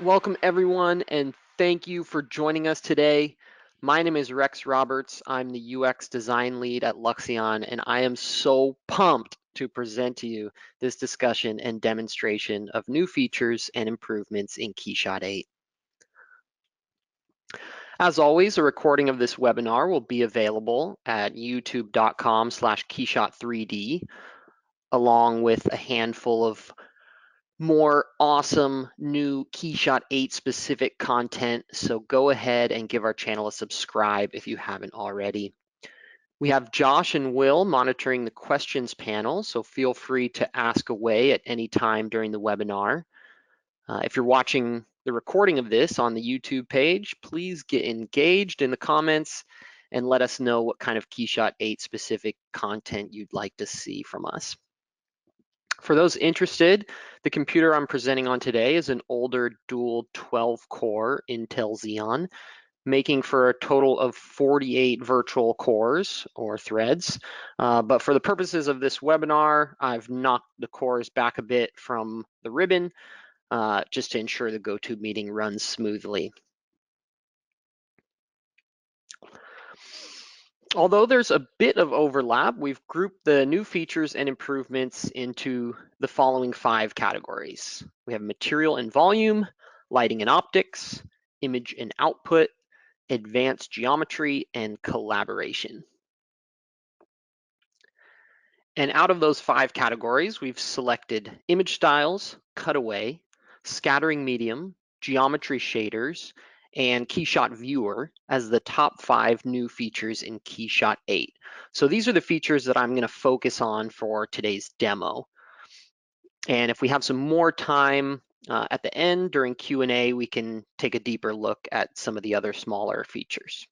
Welcome everyone, and thank you for joining us today. My name is Rex Roberts. I'm the UX design lead at Luxion, and I am so pumped to present to you this discussion and demonstration of new features and improvements in KeyShot 8. As always, a recording of this webinar will be available at youtube.com/keyshot3d, along with a handful of more awesome new KeyShot 8 specific content. So go ahead and give our channel a subscribe if you haven't already. We have Josh and Will monitoring the questions panel, so feel free to ask away at any time during the webinar. If you're watching the recording of this on the YouTube page, please get engaged in the comments and let us know what kind of KeyShot 8 specific content you'd like to see from us. For those interested, the computer I'm presenting on today is an older dual 12-core Intel Xeon, making for a total of 48 virtual cores or threads. But for the purposes of this webinar, I've knocked the cores back a bit from the ribbon just to ensure the GoToMeeting runs smoothly. Although there's a bit of overlap, we've grouped the new features and improvements into the following 5 categories. We have material and volume, lighting and optics, image and output, advanced geometry, and collaboration. And out of those 5 categories, we've selected image styles, cutaway, scattering medium, geometry shaders, and KeyShot Viewer as the top 5 new features in KeyShot 8. So these are the features that I'm going to focus on for today's demo. And if we have some more time at the end during Q&A, we can take a deeper look at some of the other smaller features.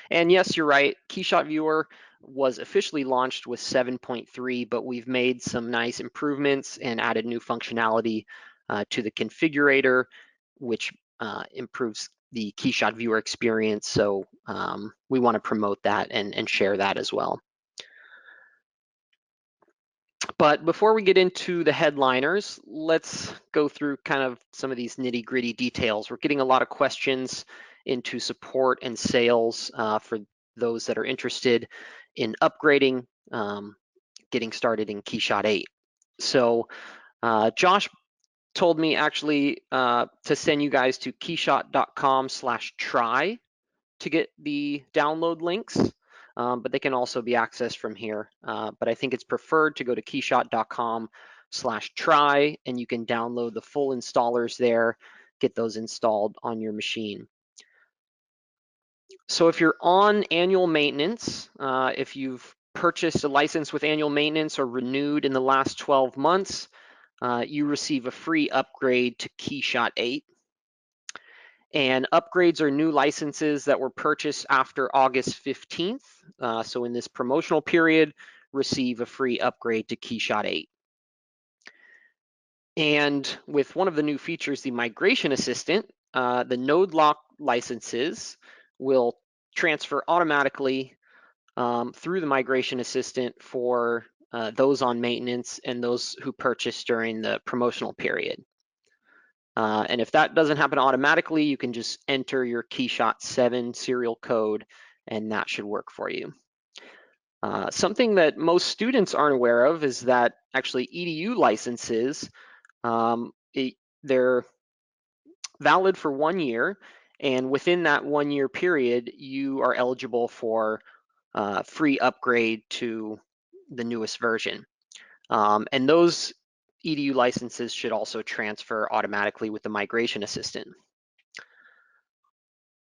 And yes, you're right, KeyShot Viewer was officially launched with 7.3, but we've made some nice improvements and added new functionality to the configurator, which improves the KeyShot Viewer experience. So we want to promote that and share that as well. But before we get into the headliners, let's go through kind of some of these nitty-gritty details. We're getting a lot of questions into support and sales for those that are interested in upgrading, getting started in KeyShot 8. So Josh told me actually to send you guys to keyshot.com/try to get the download links, but they can also be accessed from here. But I think it's preferred to go to keyshot.com/try, and you can download the full installers there, get those installed on your machine. So if you're on annual maintenance, if you've purchased a license with annual maintenance or renewed in the last 12 months, you receive a free upgrade to KeyShot 8. And upgrades are new licenses that were purchased after August 15th. So in this promotional period, receive a free upgrade to KeyShot 8. And with one of the new features, the Migration Assistant, the node lock licenses will transfer automatically through the Migration Assistant for those on maintenance and those who purchased during the promotional period. And if that doesn't happen automatically, you can just enter your KeyShot 7 serial code, and that should work for you. Something that most students aren't aware of is that actually EDU licenses, they're valid for 1 year, and within that 1 year period, you are eligible for free upgrade to the newest version. And those EDU licenses should also transfer automatically with the Migration Assistant.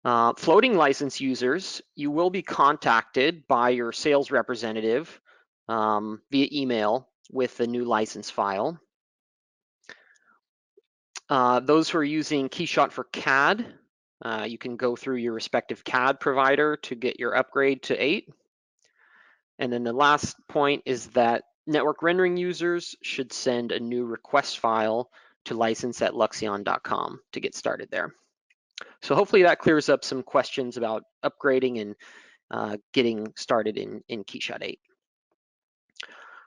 Floating license users, you will be contacted by your sales representative via email with the new license file. Those who are using KeyShot for CAD, you can go through your respective CAD provider to get your upgrade to 8. And then the last point is that network rendering users should send a new request file to license@luxion.com to get started there. So hopefully that clears up some questions about upgrading and getting started in KeyShot 8.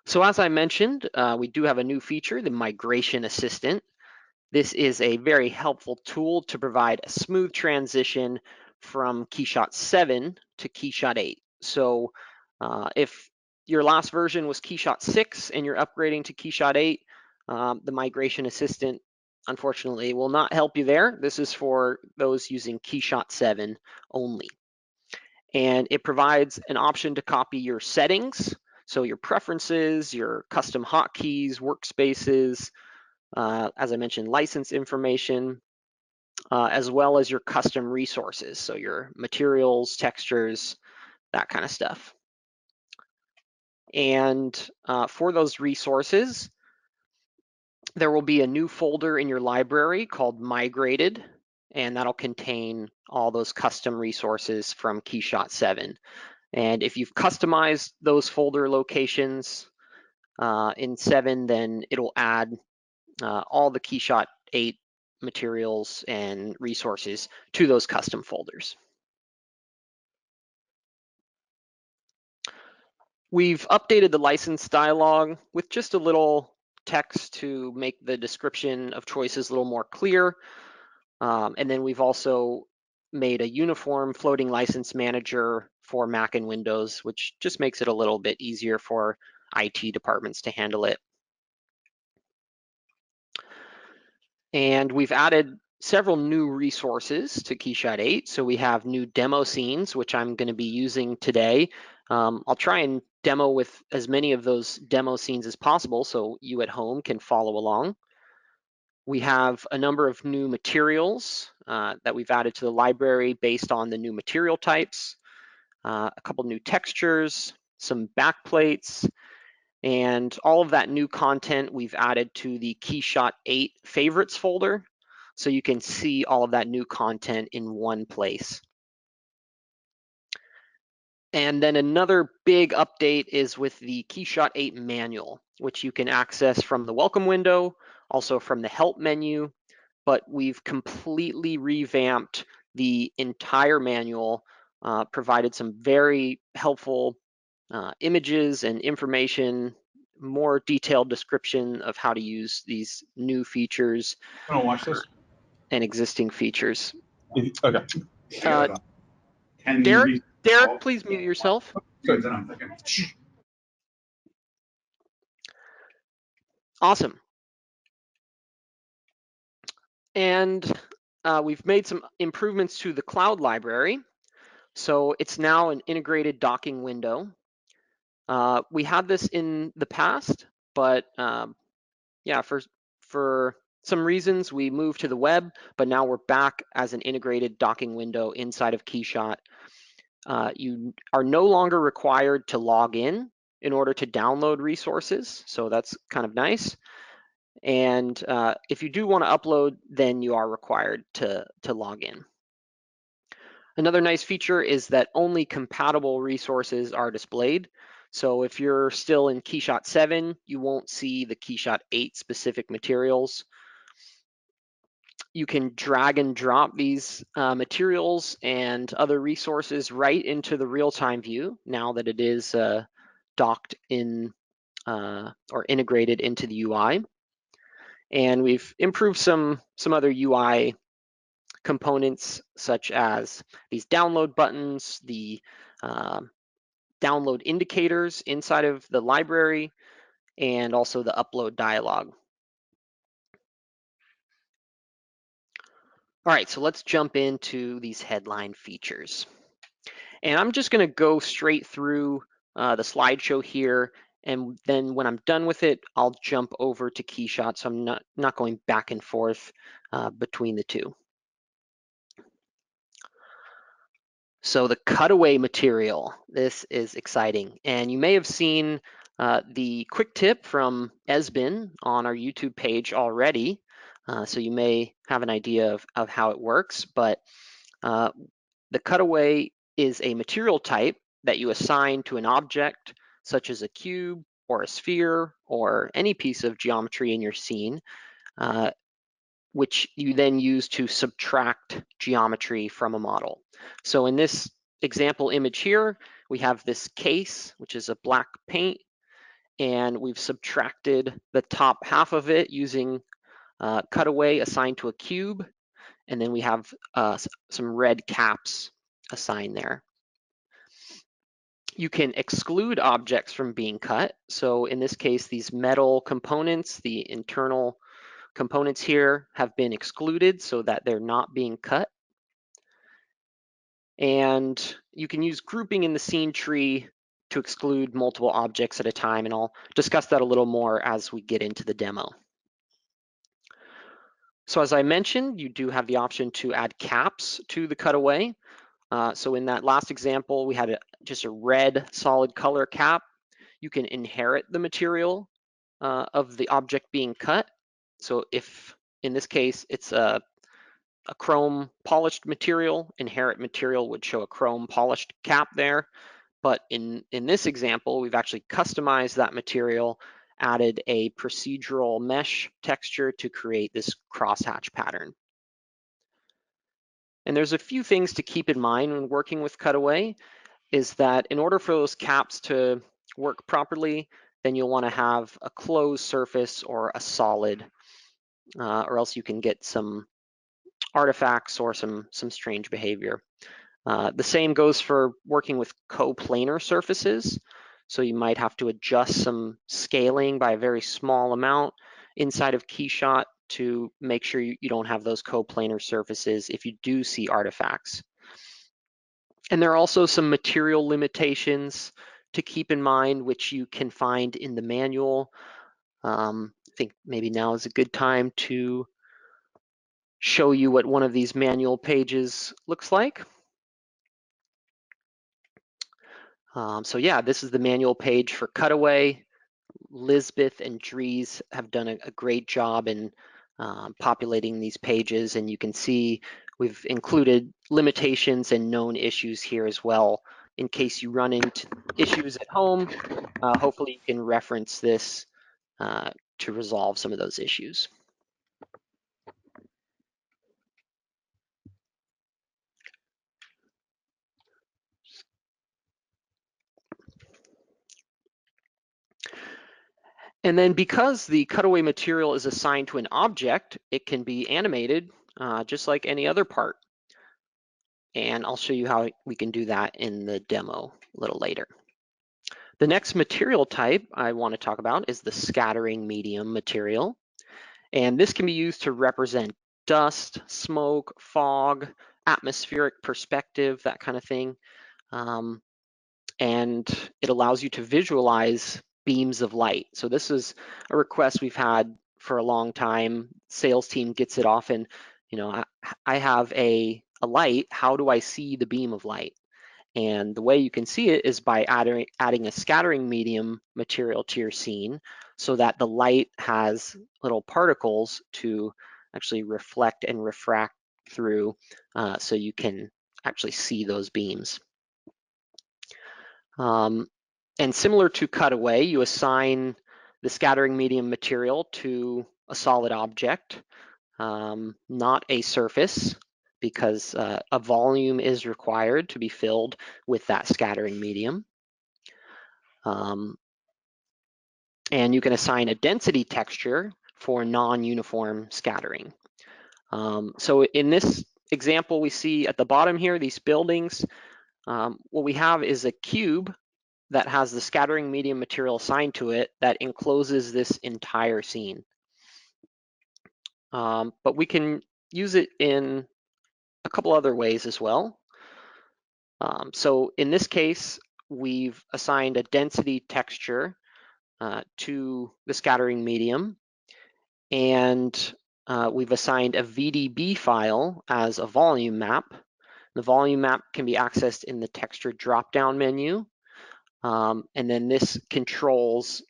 So as I mentioned, we do have a new feature, the Migration Assistant. This is a very helpful tool to provide a smooth transition from KeyShot 7 to KeyShot 8. So if your last version was KeyShot 6 and you're upgrading to KeyShot 8, the Migration Assistant unfortunately will not help you there. This is for those using KeyShot 7 only. And it provides an option to copy your settings, so your preferences, your custom hotkeys, workspaces, as I mentioned, license information, as well as your custom resources, so your materials, textures, that kind of stuff. And for those resources, there will be a new folder in your library called Migrated, and that'll contain all those custom resources from KeyShot 7. And if you've customized those folder locations in 7, then it'll add all the KeyShot 8 materials and resources to those custom folders. We've updated the license dialog with just a little text to make the description of choices a little more clear. And then we've also made a uniform floating license manager for Mac and Windows, which just makes it a little bit easier for IT departments to handle it. And we've added several new resources to KeyShot 8. So we have new demo scenes, which I'm going to be using today. I'll try and demo with as many of those demo scenes as possible so you at home can follow along. We have a number of new materials that we've added to the library based on the new material types, a couple new textures, some backplates, and all of that new content we've added to the KeyShot 8 favorites folder, so you can see all of that new content in one place. And then another big update is with the KeyShot 8 manual, which you can access from the welcome window, also from the help menu, but we've completely revamped the entire manual, provided some very helpful images and information, more detailed description of how to use these new features. I don't watch this. And existing features. Okay. Derek, please mute yourself. Good, then I'm thinking. Awesome. And we've made some improvements to the cloud library. So it's now an integrated docking window. We had this in the past, but yeah, for some reasons we moved to the web, but now we're back as an integrated docking window inside of KeyShot. You are no longer required to log in order to download resources, so that's kind of nice. And if you do want to upload, then you are required to log in. Another nice feature is that only compatible resources are displayed. So if you're still in KeyShot 7, you won't see the KeyShot 8 specific materials. You can drag and drop these materials and other resources right into the real-time view now that it is docked in or integrated into the UI. And we've improved some other UI components, such as these download buttons, the download indicators inside of the library, and also the upload dialog. All right, so let's jump into these headline features. And I'm just going to go straight through the slideshow here, and then when I'm done with it, I'll jump over to KeyShot, so I'm not going back and forth between the two. So the Cutaway Material, this is exciting. And you may have seen the quick tip from Esbin on our YouTube page already. So you may have an idea of how it works, but the Cutaway is a material type that you assign to an object, such as a cube or a sphere or any piece of geometry in your scene, which you then use to subtract geometry from a model. So in this example image here, we have this case, which is a black paint, and we've subtracted the top half of it using Cutaway assigned to a cube, and then we have some red caps assigned there. You can exclude objects from being cut. So in this case, these metal components, the internal components here have been excluded so that they're not being cut. And you can use grouping in the scene tree to exclude multiple objects at a time, and I'll discuss that a little more as we get into the demo. So as I mentioned, you do have the option to add caps to the cutaway. So in that last example, we had just a red solid color cap. You can inherit the material of the object being cut. So if, in this case, it's a chrome polished material, inherit material would show a chrome polished cap there. But in this example, we've actually customized that material, added a procedural mesh texture to create this crosshatch pattern. And there's a few things to keep in mind when working with Cutaway, is that in order for those caps to work properly, then you'll want to have a closed surface or a solid, or else you can get some artifacts or some strange behavior. The same goes for working with coplanar surfaces. So you might have to adjust some scaling by a very small amount inside of KeyShot to make sure you don't have those coplanar surfaces if you do see artifacts. And there are also some material limitations to keep in mind, which you can find in the manual. I think maybe now is a good time to show you what one of these manual pages looks like. So yeah, this is the manual page for Cutaway. Lisbeth and Dries have done a great job in populating these pages, and you can see we've included limitations and known issues here as well. In case you run into issues at home, hopefully you can reference this to resolve some of those issues. And then because the cutaway material is assigned to an object, it can be animated just like any other part. And I'll show you how we can do that in the demo a little later. The next material type I want to talk about is the scattering medium material. And this can be used to represent dust, smoke, fog, atmospheric perspective, that kind of thing. And it allows you to visualize beams of light. So this is a request we've had for a long time. Sales team gets it often. You know, I have a light, how do I see the beam of light? And the way you can see it is by adding a scattering medium material to your scene so that the light has little particles to actually reflect and refract through so you can actually see those beams. And similar to Cutaway, you assign the scattering medium material to a solid object, not a surface, because a volume is required to be filled with that scattering medium. And you can assign a density texture for non-uniform scattering. So in this example, we see at the bottom here, these buildings, what we have is a cube that has the scattering medium material assigned to it that encloses this entire scene. But we can use it in a couple other ways as well. So in this case, we've assigned a density texture to the scattering medium, and we've assigned a VDB file as a volume map. The volume map can be accessed in the texture drop-down menu, and then this controls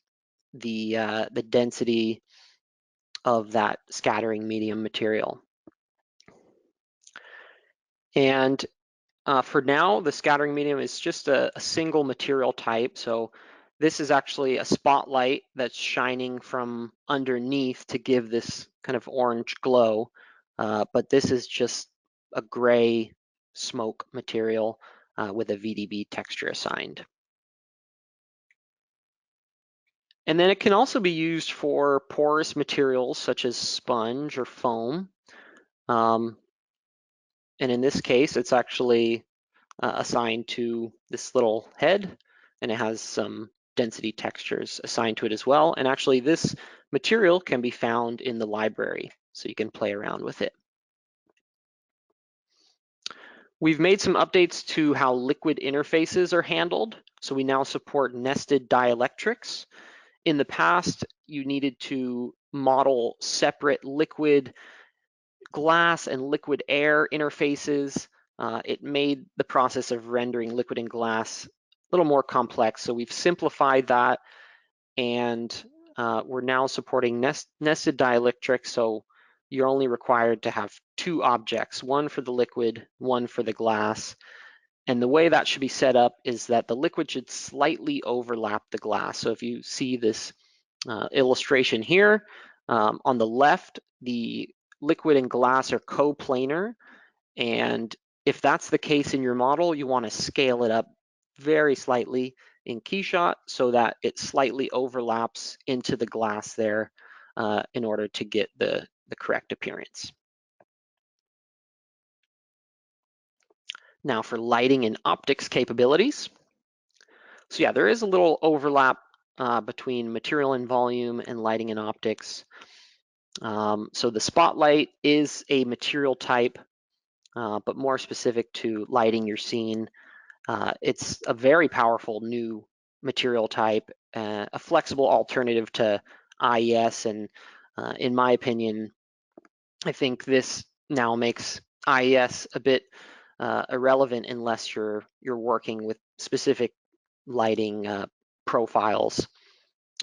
the density of that scattering medium material. And for now, the scattering medium is just a single material type. So this is actually a spotlight that's shining from underneath to give this kind of orange glow. But this is just a gray smoke material with a VDB texture assigned. And then it can also be used for porous materials such as sponge or foam. And in this case, it's actually assigned to this little head, and it has some density textures assigned to it as well. And actually this material can be found in the library, so you can play around with it. We've made some updates to how liquid interfaces are handled. So we now support nested dielectrics. In the past, you needed to model separate liquid glass and liquid air interfaces. It made the process of rendering liquid and glass a little more complex. So we've simplified that, and we're now supporting nested dielectrics. So you're only required to have two objects, one for the liquid, one for the glass. And the way that should be set up is that the liquid should slightly overlap the glass. So if you see this illustration here, on the left, the liquid and glass are coplanar. And if that's the case in your model, you want to scale it up very slightly in KeyShot so that it slightly overlaps into the glass there in order to get the correct appearance. Now for lighting and optics capabilities. So yeah, there is a little overlap between material and volume and lighting and optics. So the spotlight is a material type, but more specific to lighting your scene. It's a very powerful new material type, a flexible alternative to IES, and in my opinion, I think this now makes IES a bit irrelevant unless you're working with specific lighting profiles.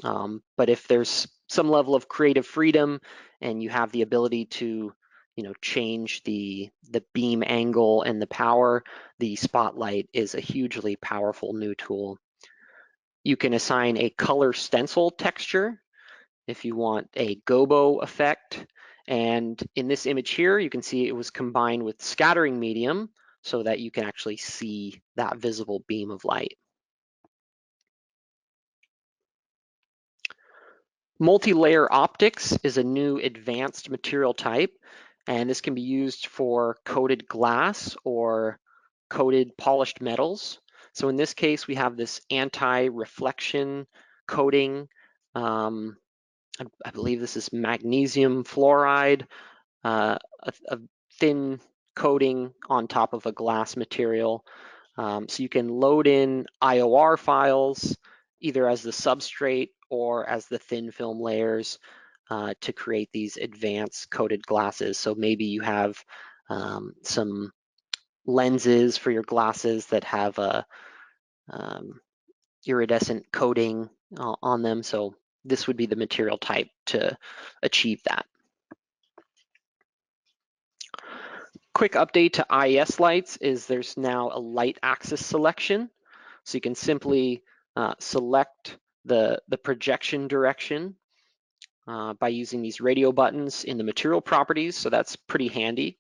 But if there's some level of creative freedom and you have the ability to change the beam angle and the power, the spotlight is a hugely powerful new tool. You can assign a color stencil texture if you want a gobo effect. And in this image here, you can see it was combined with scattering medium so that you can actually see that visible beam of light. Multilayer optics is a new advanced material type, and this can be used for coated glass or coated polished metals. So in this case, we have this anti-reflection coating. I believe this is magnesium fluoride, a thin coating on top of a glass material. So you can load in IOR files either as the substrate or as the thin film layers to create these advanced coated glasses. So maybe you have some lenses for your glasses that have a iridescent coating on them. So this would be the material type to achieve that. Quick update to IES lights is there's now a light axis selection. So you can simply select the projection direction by using these radio buttons in the material properties. So that's pretty handy.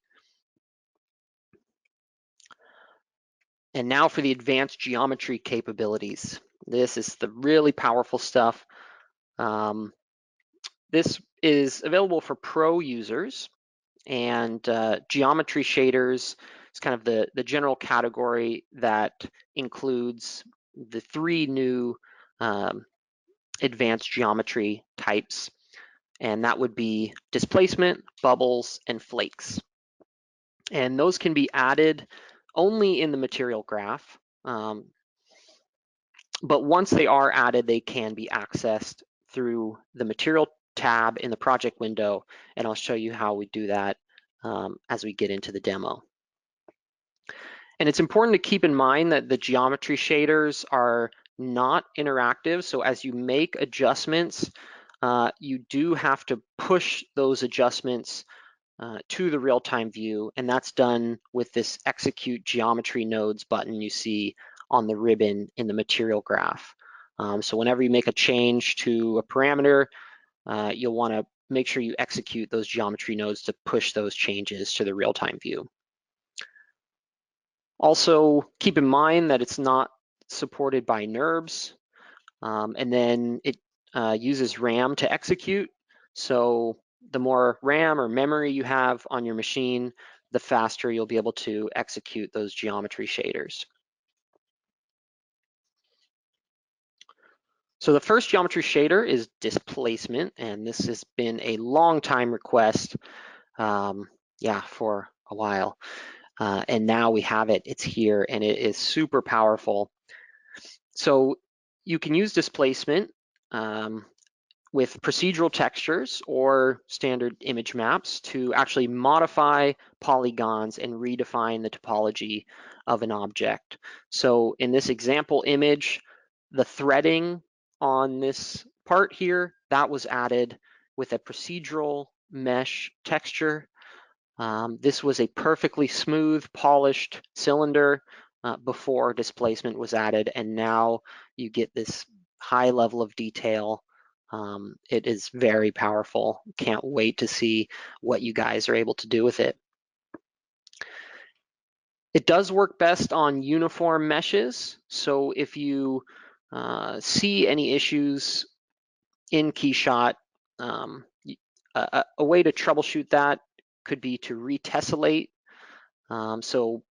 And now for the advanced geometry capabilities. This is the really powerful stuff. This is available for pro users, and geometry shaders is kind of the general category that includes the three new advanced geometry types, and that would be displacement, bubbles, and flakes. And those can be added only in the material graph, but once they are added, they can be accessed through the material tab in the project window, and I'll show you how we do that as we get into the demo. And it's important to keep in mind that the geometry shaders are not interactive, so as you make adjustments, you do have to push those adjustments to the real-time view, and that's done with this Execute Geometry Nodes button you see on the ribbon in the material graph. So whenever you make a change to a parameter, you'll want to make sure you execute those geometry nodes to push those changes to the real-time view. Also, keep in mind that it's not supported by NURBS, and then it uses RAM to execute. So the more RAM or memory you have on your machine, the faster you'll be able to execute those geometry shaders. So the first geometry shader is displacement, and this has been a long time request, for a while. And now we have it, it's here, and it is super powerful. So you can use displacement with procedural textures or standard image maps to actually modify polygons and redefine the topology of an object. So in this example image, the threading on this part here, that was added with a procedural mesh texture. This was a perfectly smooth, polished cylinder before displacement was added, and now you get this high level of detail. It is very powerful. Can't wait to see what you guys are able to do with it. It does work best on uniform meshes, so if you see any issues in KeyShot, a way to troubleshoot that could be to retessellate. So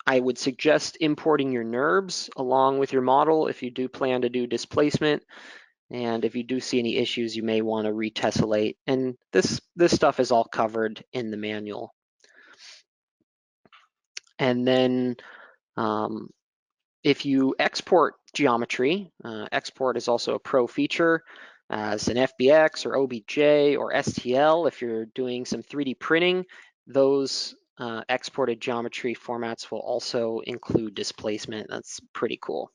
I would suggest importing your NURBS along with your model if you do plan to do displacement. And if you do see any issues, you may want to retessellate. And this stuff is all covered in the manual. And then if you export geometry, export is also a pro feature as an FBX or OBJ or STL. If you're doing some 3D printing, those exported geometry formats will also include displacement. That's pretty cool.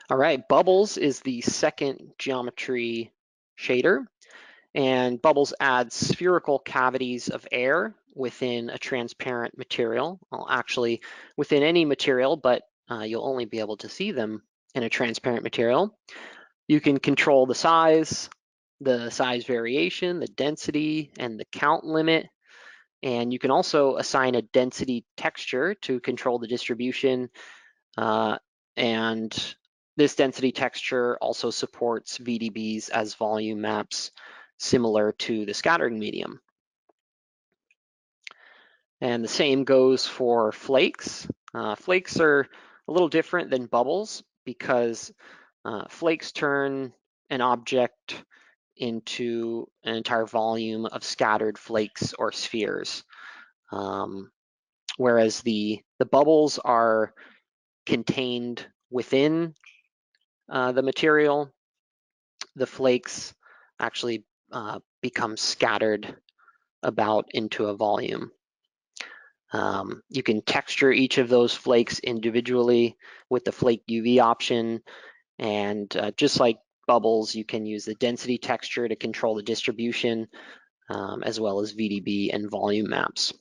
All right, Bubbles is the second geometry shader, and Bubbles adds spherical cavities of air within a transparent material. Well, actually, within any material, but you'll only be able to see them in a transparent material. You can control the size variation, the density, and the count limit. And you can also assign a density texture to control the distribution. And this density texture also supports VDBs as volume maps, similar to the scattering medium. And the same goes for flakes. Flakes are a little different than bubbles because flakes turn an object into an entire volume of scattered flakes or spheres. Whereas the bubbles are contained within the material, the flakes actually become scattered about into a volume. You can texture each of those flakes individually with the flake UV option, and just like bubbles, you can use the density texture to control the distribution, as well as VDB and volume maps.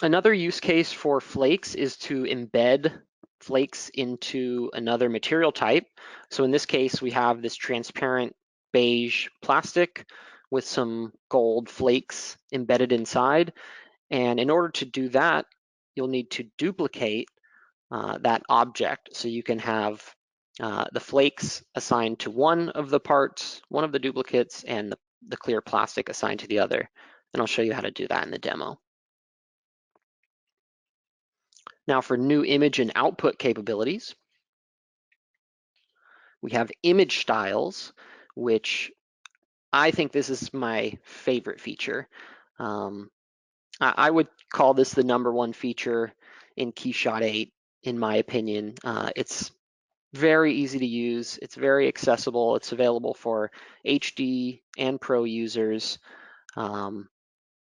Another use case for flakes is to embed flakes into another material type. So in this case, we have this transparent beige plastic with some gold flakes embedded inside. And in order to do that, you'll need to duplicate that object. So you can have the flakes assigned to one of the parts, one of the duplicates, and the clear plastic assigned to the other. And I'll show you how to do that in the demo. Now for new image and output capabilities, we have image styles, which I think this is my favorite feature. I would call this the #1 feature in KeyShot 8, in my opinion. It's very easy to use. It's very accessible. It's available for HD and Pro users. And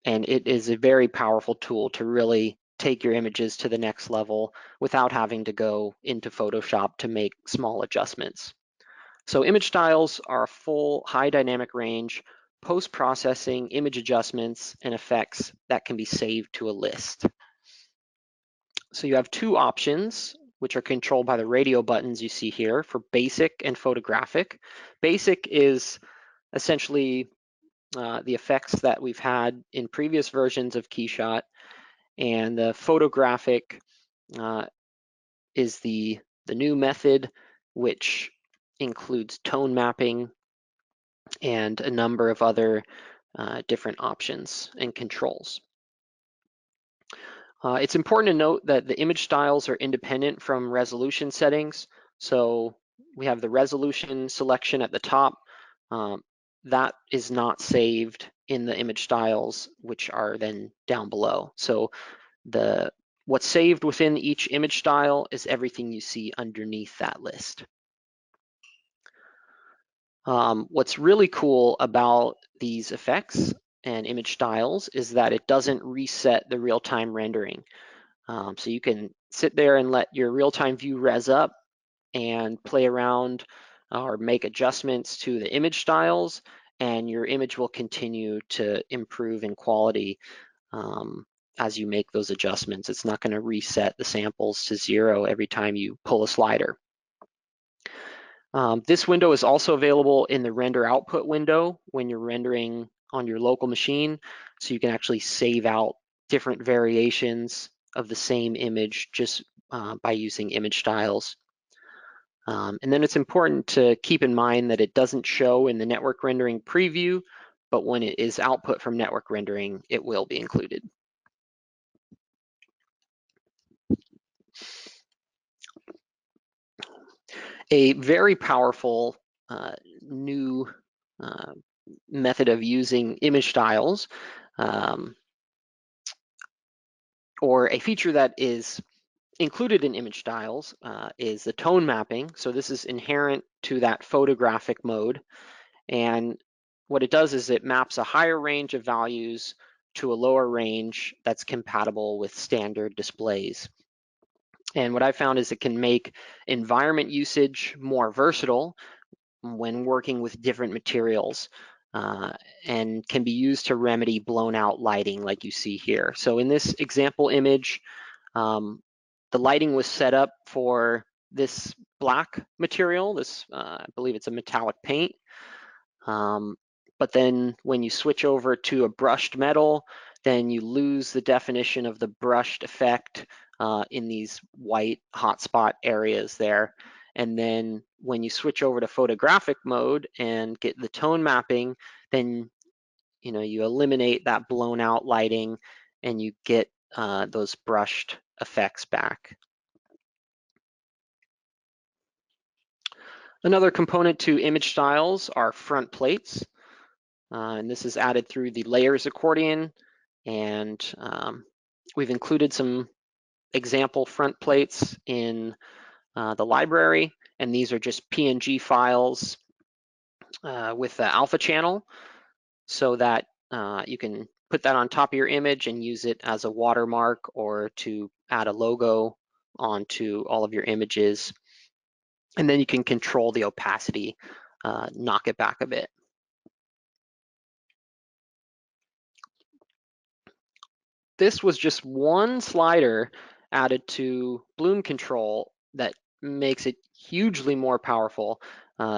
it is a very powerful tool to really take your images to the next level without having to go into Photoshop to make small adjustments. So image styles are a full high dynamic range, post-processing image adjustments and effects that can be saved to a list. So you have two options, which are controlled by the radio buttons you see here for basic and photographic. Basic is essentially the effects that we've had in previous versions of KeyShot, and the photographic is the new method, which includes tone mapping and a number of other different options and controls. It's important to note that the image styles are independent from resolution settings. So we have the resolution selection at the top. That is not saved in the image styles, which are then down below. So what's saved within each image style is everything you see underneath that list. What's really cool about these effects and image styles is that it doesn't reset the real-time rendering. So you can sit there and let your real-time view res up and play around or make adjustments to the image styles, and your image will continue to improve in quality as you make those adjustments. It's not going to reset the samples to 0 every time you pull a slider. This window is also available in the render output window when you're rendering on your local machine, so you can actually save out different variations of the same image just by using image styles. And then it's important to keep in mind that it doesn't show in the network rendering preview, but when it is output from network rendering, it will be included. A very powerful new method of using image styles, or a feature that is included in image styles, is the tone mapping. So this is inherent to that photographic mode. And what it does is it maps a higher range of values to a lower range that's compatible with standard displays. And what I found is it can make environment usage more versatile when working with different materials, and can be used to remedy blown out lighting like you see here. So in this example image, the lighting was set up for this black material, this I believe it's a metallic paint. But then when you switch over to a brushed metal, then you lose the definition of the brushed effect in these white hotspot areas there. And then when you switch over to photographic mode and get the tone mapping, then you eliminate that blown out lighting and you get those brushed effects back. Another component to image styles are front plates. And this is added through the layers accordion. And we've included some example front plates in the library. And these are just PNG files with the alpha channel, so that you can put that on top of your image and use it as a watermark or to add a logo onto all of your images. And then you can control the opacity, knock it back a bit. This was just one slider added to bloom control that makes it hugely more powerful.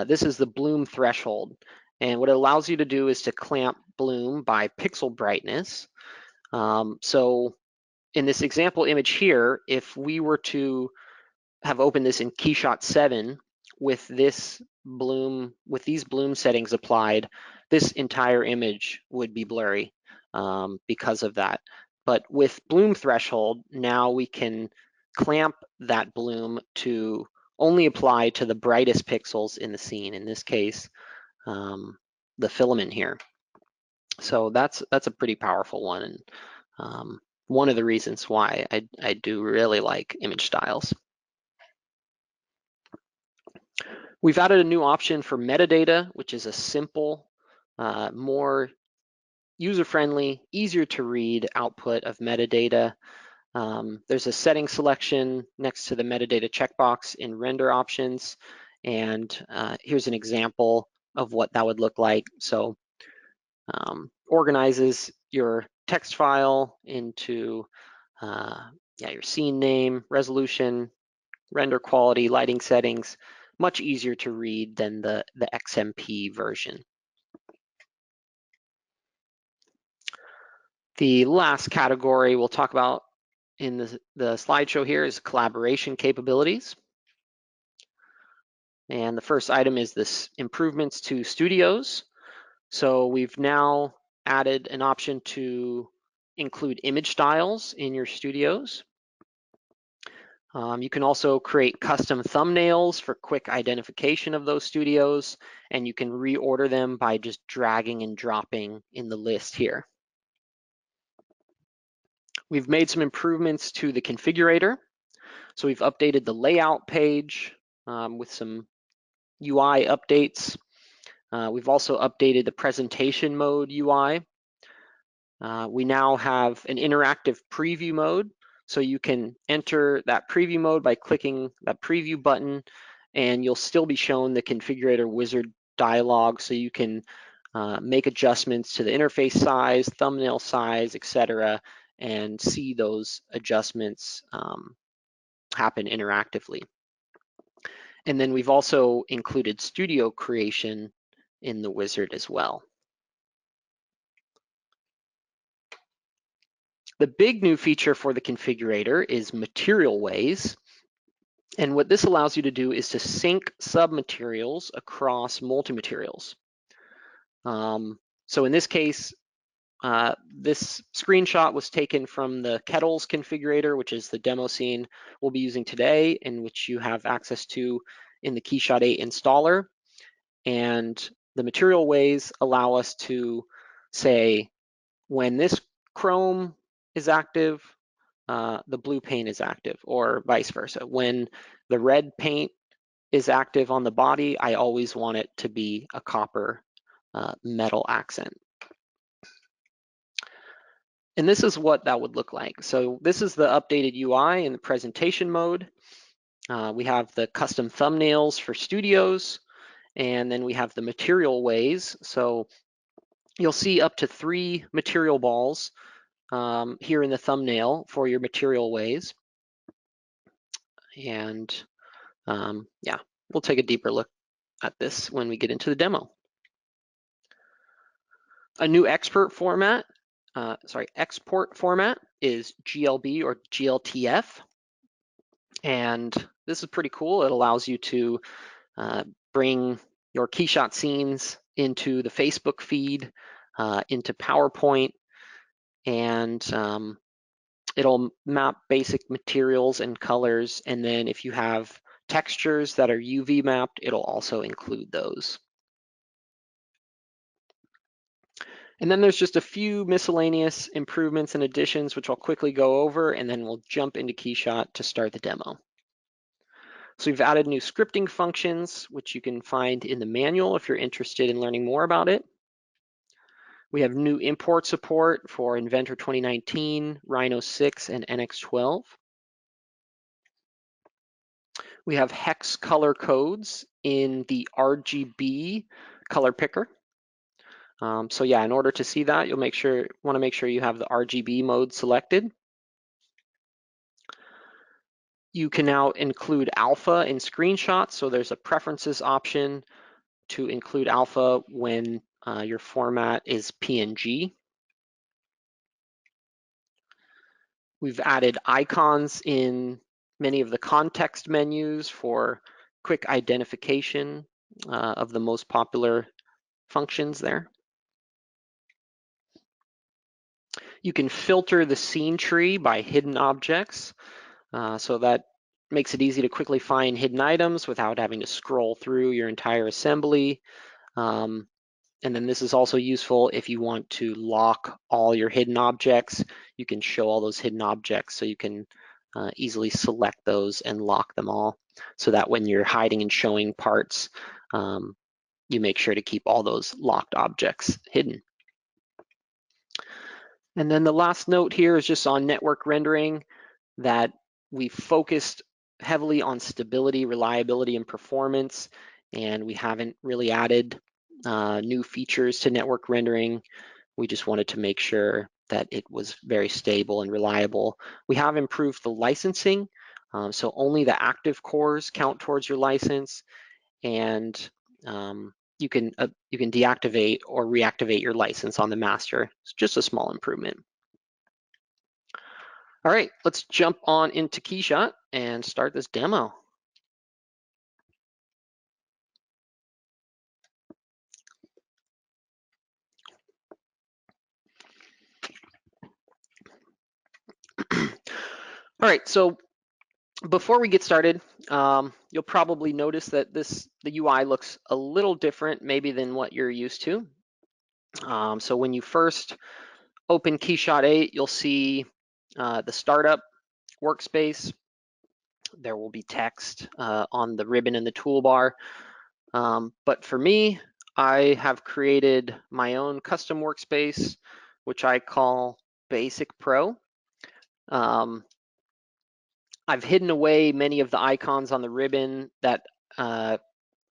This is the bloom threshold. And what it allows you to do is to clamp bloom by pixel brightness. So in this example image here, if we were to have opened this in KeyShot 7 with this bloom, with these bloom settings applied, this entire image would be blurry because of that. But with bloom threshold, now we can clamp that bloom to only apply to the brightest pixels in the scene, in this case, the filament here. So that's a pretty powerful one, and one of the reasons why I do really like image styles. We've added a new option for metadata, which is a simple, more user-friendly, easier to read output of metadata. There's a setting selection next to the metadata checkbox in render options. And here's an example of what that would look like. So organizes your text file into your scene name, resolution, render quality, lighting settings, much easier to read than the XMP version. The last category we'll talk about in the slideshow here is collaboration capabilities. And the first item is this improvements to studios. So we've now added an option to include image styles in your studios. You can also create custom thumbnails for quick identification of those studios, and you can reorder them by just dragging and dropping in the list here. We've made some improvements to the configurator. So we've updated the layout page with some UI updates. We've also updated the presentation mode UI. We now have an interactive preview mode, so you can enter that preview mode by clicking that preview button, and you'll still be shown the configurator wizard dialog, so you can make adjustments to the interface size, thumbnail size, etc., and see those adjustments happen interactively. And then we've also included studio creation in the wizard as well. The big new feature for the configurator is material ways. And what this allows you to do is to sync submaterials across multi-materials. So in this case, this screenshot was taken from the Kettles configurator, which is the demo scene we'll be using today, and which you have access to in the KeyShot 8 installer. And the material ways allow us to say, when this chrome is active, the blue paint is active, or vice versa. When the red paint is active on the body, I always want it to be a copper metal accent. And this is what that would look like. So this is the updated UI in the presentation mode. We have the custom thumbnails for studios, and then we have the material ways. So you'll see up to 3 material balls here in the thumbnail for your material ways. And yeah, we'll take a deeper look at this when we get into the demo. A new export format is GLB or GLTF. And this is pretty cool. It allows you to bring your KeyShot scenes into the Facebook feed, into PowerPoint, and it'll map basic materials and colors. And then if you have textures that are UV mapped, it'll also include those. And then there's just a few miscellaneous improvements and additions, which I'll quickly go over, and then we'll jump into KeyShot to start the demo. So we've added new scripting functions, which you can find in the manual if you're interested in learning more about it. We have new import support for Inventor 2019, Rhino 6, and NX12. We have hex color codes in the RGB Color Picker. So yeah, in order to see that, you'll want to make sure you have the RGB mode selected. You can now include alpha in screenshots. So there's a preferences option to include alpha when your format is PNG. We've added icons in many of the context menus for quick identification of the most popular functions there. You can filter the scene tree by hidden objects, so that makes it easy to quickly find hidden items without having to scroll through your entire assembly. And then this is also useful if you want to lock all your hidden objects. You can show all those hidden objects, so you can easily select those and lock them all, so that when you're hiding and showing parts, you make sure to keep all those locked objects hidden. And then the last note here is just on network rendering, that we focused heavily on stability, reliability, and performance, and we haven't really added new features to network rendering. We just wanted to make sure that it was very stable and reliable. We have improved the licensing, so only the active cores count towards your license, and you can deactivate or reactivate your license on the master. It's just a small improvement. All right, let's jump on into KeyShot and start this demo. All right, so before we get started, you'll probably notice that the UI looks a little different maybe than what you're used to. So when you first open KeyShot 8, you'll see the startup workspace. There will be text on the ribbon in the toolbar. But for me, I have created my own custom workspace, which I call Basic Pro. I've hidden away many of the icons on the ribbon that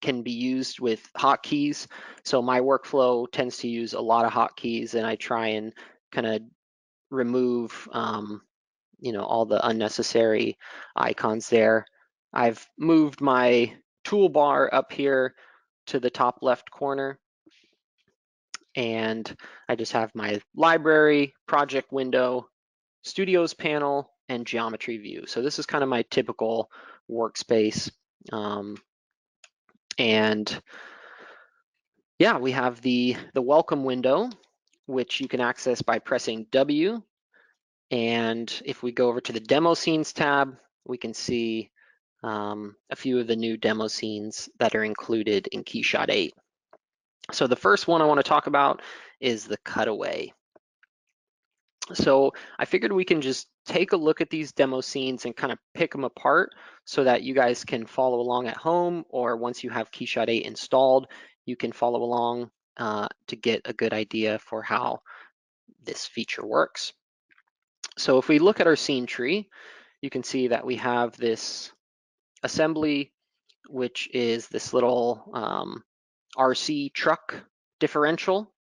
can be used with hotkeys. So my workflow tends to use a lot of hotkeys, and I try and kind of remove all the unnecessary icons there. I've moved my toolbar up here to the top left corner, and I just have my library, project window, studios panel, and geometry view. So this is kind of my typical workspace. And yeah, we have the welcome window, which you can access by pressing W. And if we go over to the demo scenes tab, we can see a few of the new demo scenes that are included in KeyShot 8. So the first one I want to talk about is the cutaway. So I figured we can just take a look at these demo scenes and kind of pick them apart so that you guys can follow along at home, or once you have KeyShot 8 installed, you can follow along to get a good idea for how this feature works. So if we look at our scene tree, you can see that we have this assembly, which is this little RC truck differential.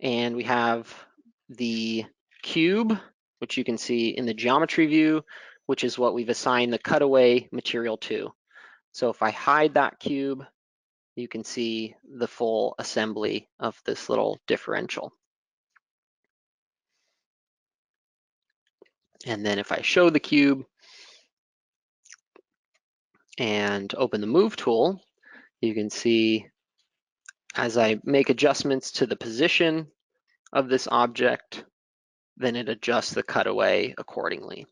And we have the cube, which you can see in the geometry view, which is what we've assigned the cutaway material to. So if I hide that cube, you can see the full assembly of this little differential. And then if I show the cube and open the move tool, you can see as I make adjustments to the position of this object, then it adjusts the cutaway accordingly.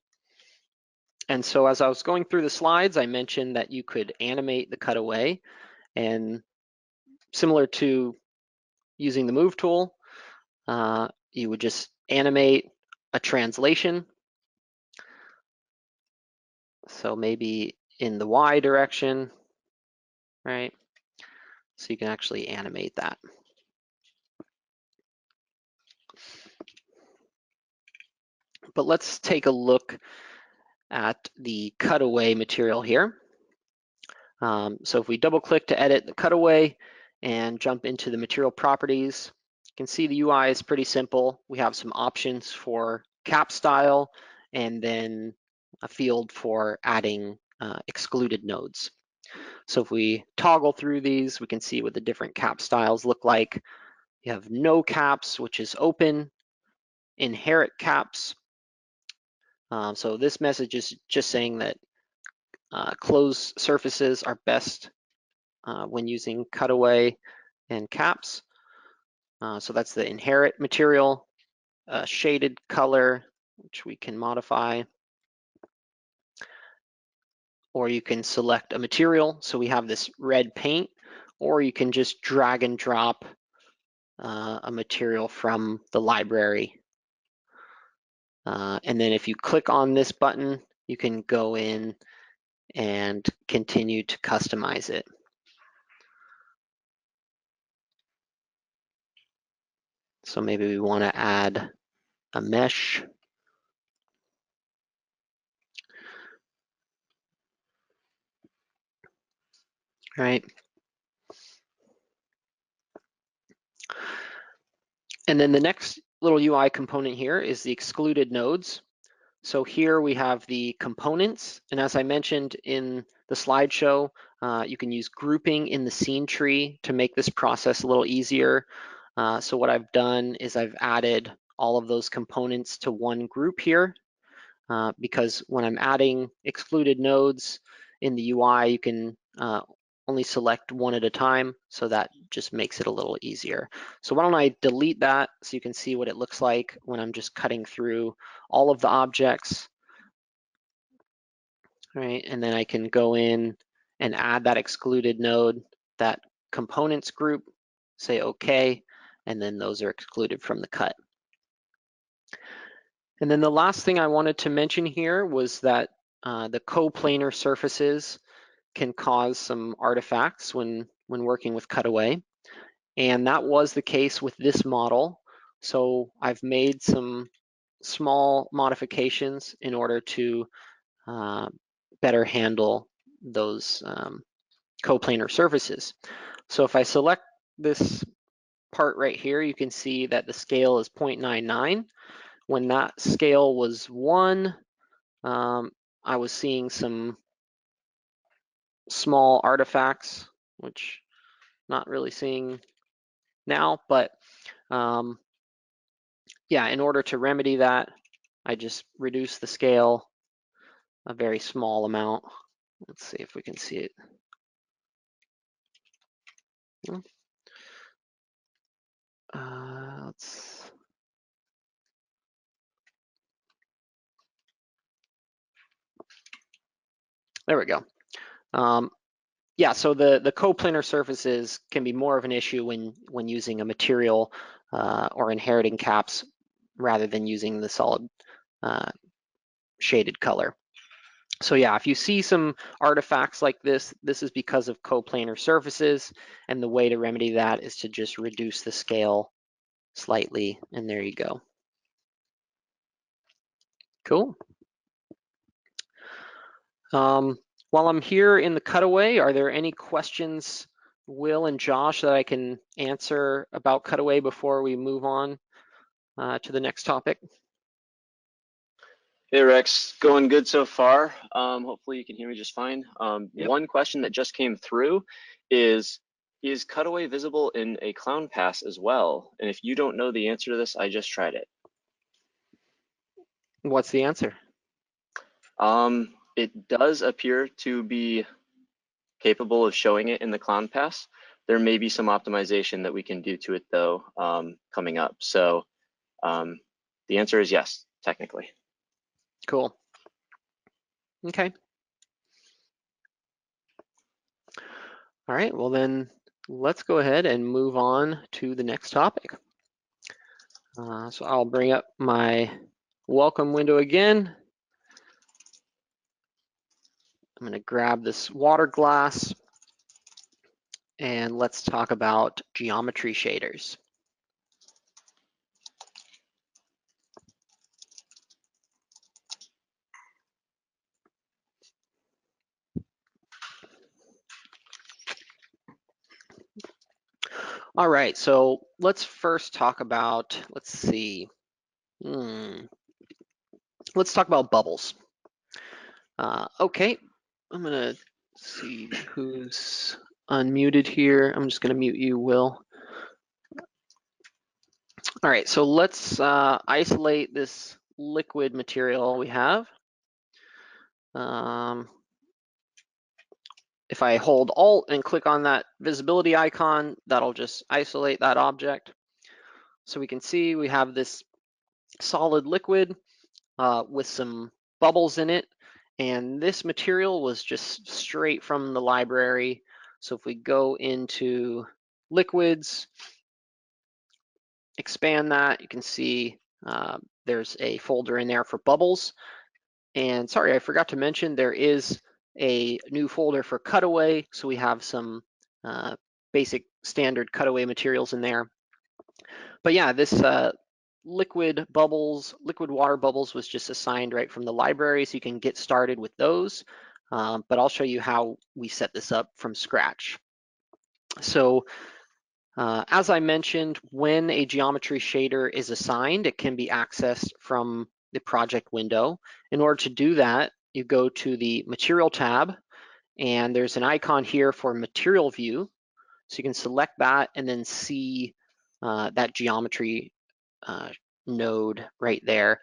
And so as I was going through the slides, I mentioned that you could animate the cutaway, and similar to using the move tool, you would just animate a translation. So maybe in the Y direction, right? So you can actually animate that. But let's take a look at the cutaway material here. So if we double click to edit the cutaway and jump into the material properties, you can see the UI is pretty simple. We have some options for cap style and then a field for adding excluded nodes. So if we toggle through these, we can see what the different cap styles look like. You have no caps, which is open, inherit caps. So this message is just saying that closed surfaces are best when using cutaway and caps. So that's the inherit material, shaded color, which we can modify. Or you can select a material. So we have this red paint, or you can just drag and drop a material from the library. And then if you click on this button, you can go in and continue to customize it. So maybe we want to add a mesh. Right. And then the next little UI component here is the excluded nodes. So here we have the components, and as I mentioned in the slideshow, you can use grouping in the scene tree to make this process a little easier. So what I've done is I've added all of those components to one group here. because when I'm adding excluded nodes in the UI, you can only select one at a time, so that just makes it a little easier. So why don't I delete that so you can see what it looks like when I'm just cutting through all of the objects. All right, and then I can go in and add that excluded node, that components group, say okay, and then those are excluded from the cut. And then the last thing I wanted to mention here was that the coplanar surfaces can cause some artifacts when working with Cutaway. And that was the case with this model. So I've made some small modifications in order to better handle those coplanar surfaces. So if I select this part right here, you can see that the scale is 0.99. When that scale was 1, I was seeing some small artifacts, which not really seeing now, but yeah, in order to remedy that, I just reduce the scale a very small amount. Let's see if we can see it. There we go. Yeah, so the coplanar surfaces can be more of an issue when using a material or inheriting caps rather than using the solid shaded color. So yeah, if you see some artifacts like this, this is because of coplanar surfaces, and the way to remedy that is to just reduce the scale slightly, and there you go. Cool. While I'm here in the Cutaway, are there any questions, Will and Josh, that I can answer about Cutaway before we move on to the next topic? Hey Rex, going good so far. Hopefully you can hear me just fine. Yep. One question that just came through is Cutaway visible in a clown pass as well? And if you don't know the answer to this, I just tried it. What's the answer? It does appear to be capable of showing it in the clown pass. There may be some optimization that we can do to it though coming up. So the answer is yes, technically. Cool. Okay. All right, well then let's go ahead and move on to the next topic. So I'll bring up my welcome window again. I'm going to grab this water glass and let's talk about geometry shaders. All right, so let's first talk about, let's see. Let's talk about bubbles. Okay, I'm gonna see who's unmuted here. I'm just gonna mute you, Will. All right, so let's isolate this liquid material we have. If I hold Alt and click on that visibility icon, that'll just isolate that object. So we can see we have this solid liquid with some bubbles in it. And this material was just straight from the library. So if we go into liquids, expand that, you can see there's a folder in there for bubbles. And sorry, I forgot to mention there is a new folder for Cutaway. So we have some basic standard Cutaway materials in there. But yeah, this liquid water bubbles was just assigned right from the library, so you can get started with those. But I'll show you how we set this up from scratch. So as I mentioned, when a geometry shader is assigned, it can be accessed from the project window. In order to do that, you go to the Material tab, and there's an icon here for Material View. So you can select that and then see that geometry node right there.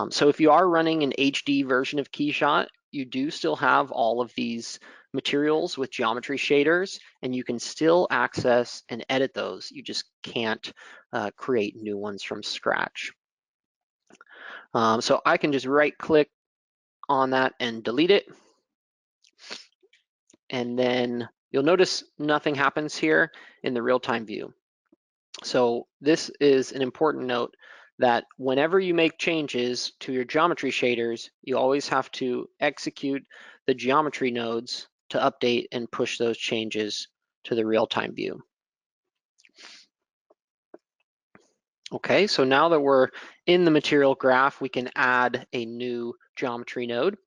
So if you are running an HD version of KeyShot, you do still have all of these materials with geometry shaders, and you can still access and edit those. You just can't create new ones from scratch. So I can just right click on that and delete it. And then you'll notice nothing happens here in the real-time view. So this is an important note that whenever you make changes to your geometry shaders, you always have to execute the geometry nodes to update and push those changes to the real-time view. Okay, so now that we're in the material graph, we can add a new geometry node.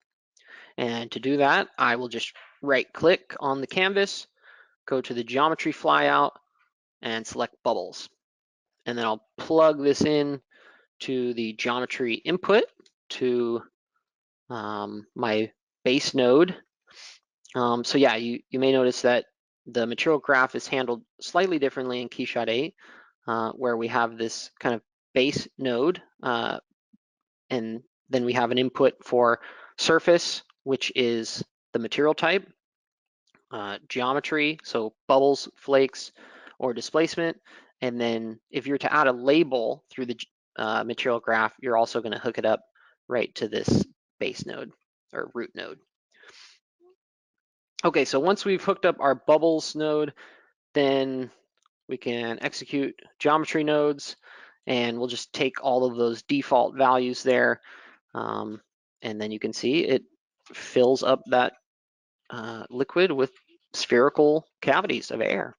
And to do that, I will just right-click on the canvas, go to the geometry flyout, and select bubbles. And then I'll plug this in to the geometry input to my base node. So yeah, you may notice that the material graph is handled slightly differently in KeyShot 8, where we have this kind of base node, and then we have an input for surface, which is the material type, geometry, so bubbles, flakes, or displacement. And then if you're to add a label through the material graph, you're also going to hook it up right to this base node or root node. Okay, so once we've hooked up our bubbles node, then we can execute geometry nodes, and we'll just take all of those default values there. And then you can see it fills up that liquid with spherical cavities of air.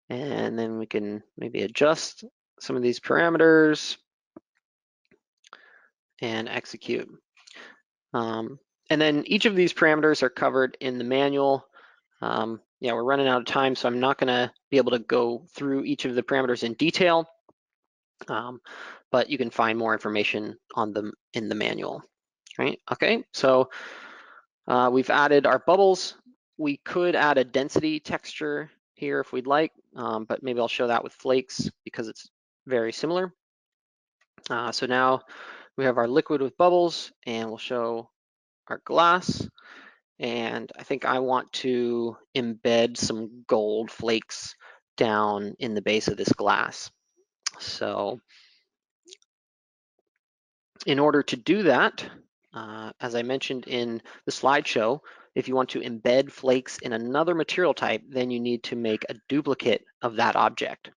And then we can maybe adjust some of these parameters and execute. And then each of these parameters are covered in the manual. Yeah, we're running out of time, so I'm not gonna be able to go through each of the parameters in detail, but you can find more information on them in the manual, right? Okay, so we've added our bubbles. We could add a density texture here if we'd like, but maybe I'll show that with flakes because it's very similar. So now we have our liquid with bubbles, and we'll show our glass. And I think I want to embed some gold flakes down in the base of this glass. So in order to do that, as I mentioned in the slideshow, if you want to embed flakes in another material type, then you need to make a duplicate of that object.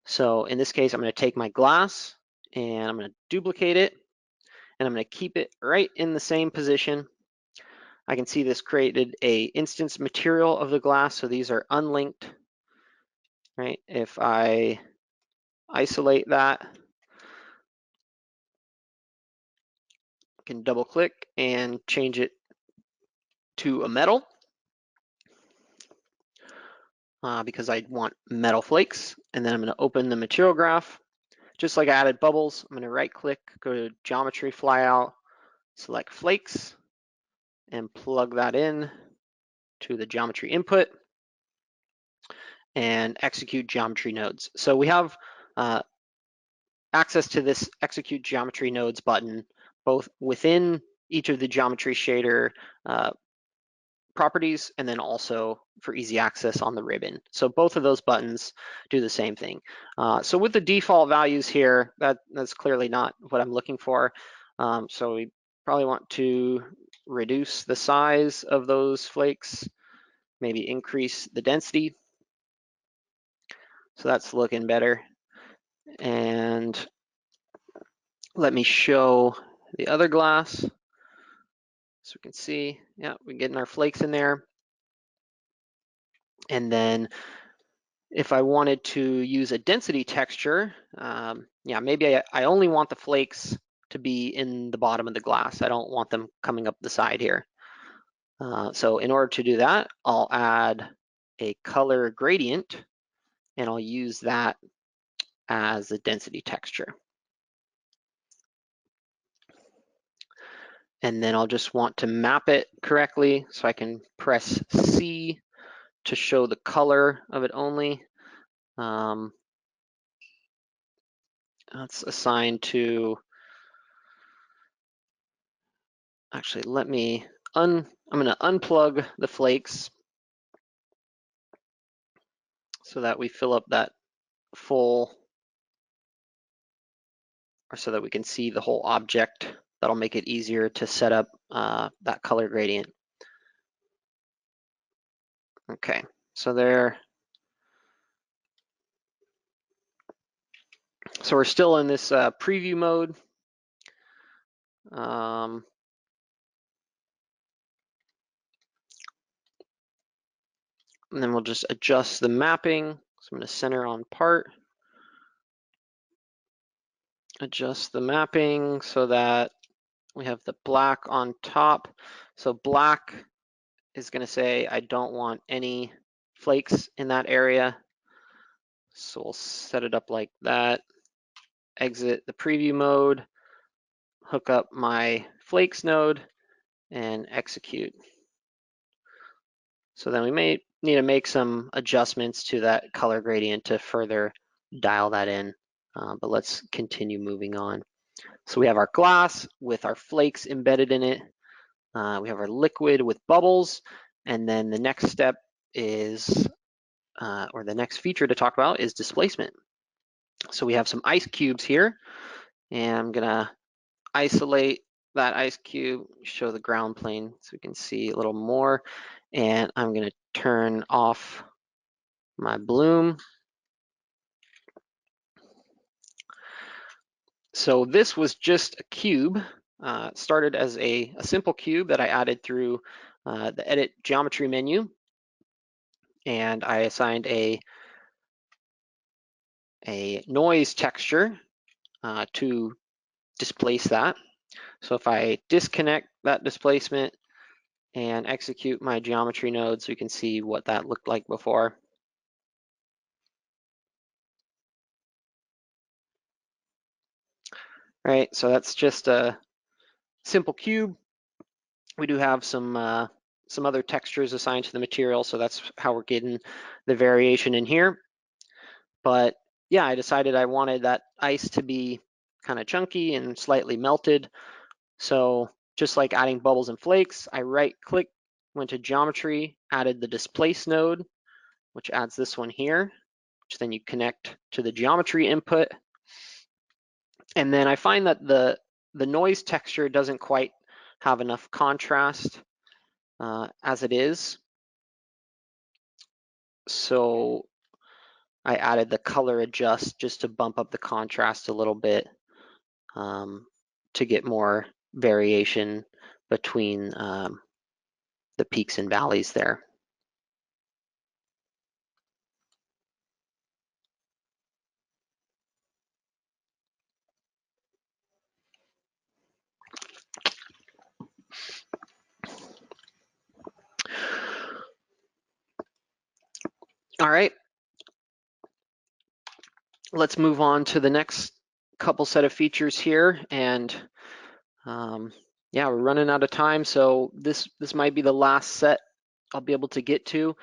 So in this case, I'm going to take my glass and I'm going to duplicate it, and I'm going to keep it right in the same position. I can see this created a instance material of the glass, so these are unlinked, right? If I isolate that, I can double click and change it to a metal because I want metal flakes. And then I'm going to open the material graph. Just like I added bubbles, I'm going to right click, go to geometry flyout, select flakes, and plug that in to the geometry input and execute geometry nodes. So we have access to this execute geometry nodes button both within each of the geometry shader properties and then also for easy access on the ribbon. So both of those buttons do the same thing. So with the default values here, that's clearly not what I'm looking for. So we probably want to reduce the size of those flakes, maybe increase the density. So that's looking better. And let me show the other glass. So we can see, yeah, we're getting our flakes in there. And then if I wanted to use a density texture, yeah, maybe I only want the flakes to be in the bottom of the glass. I don't want them coming up the side here. So in order to do that, I'll add a color gradient, and I'll use that as a density texture. And then I'll just want to map it correctly, so I can press C to show the color of it only. That's assigned to, actually, I'm gonna unplug the flakes so that we fill up that full, or so that we can see the whole object. That'll make it easier to set up that color gradient. Okay, so there. So we're still in this preview mode. And then we'll just adjust the mapping. So I'm going to center on part. Adjust the mapping so that we have the black on top. So black is going to say I don't want any flakes in that area. So we'll set it up like that. Exit the preview mode, hook up my flakes node, and execute. So then we may need to make some adjustments to that color gradient to further dial that in, but let's continue moving on. So we have our glass with our flakes embedded in it. We have our liquid with bubbles, and then the next step is, or the next feature to talk about is displacement. So we have some ice cubes here, and I'm gonna isolate that ice cube, show the ground plane so we can see a little more, and I'm gonna turn off my bloom. So this was just a cube. It started as a simple cube that I added through the edit geometry menu, and I assigned a noise texture to displace that. So if I disconnect that displacement and execute my geometry node, so you can see what that looked like before. Right, so that's just a simple cube. We do have some other textures assigned to the material, so that's how we're getting the variation in here. But yeah, I decided I wanted that ice to be kind of chunky and slightly melted. So just like adding bubbles and flakes, I right-click, went to geometry, added the displace node, which adds this one here, which then you connect to the geometry input. And then I find that the noise texture doesn't quite have enough contrast as it is. So I added the color adjust just to bump up the contrast a little bit to get more variation between the peaks and valleys there. All right, let's move on to the next couple set of features here. And yeah, we're running out of time, so this might be the last set I'll be able to get to.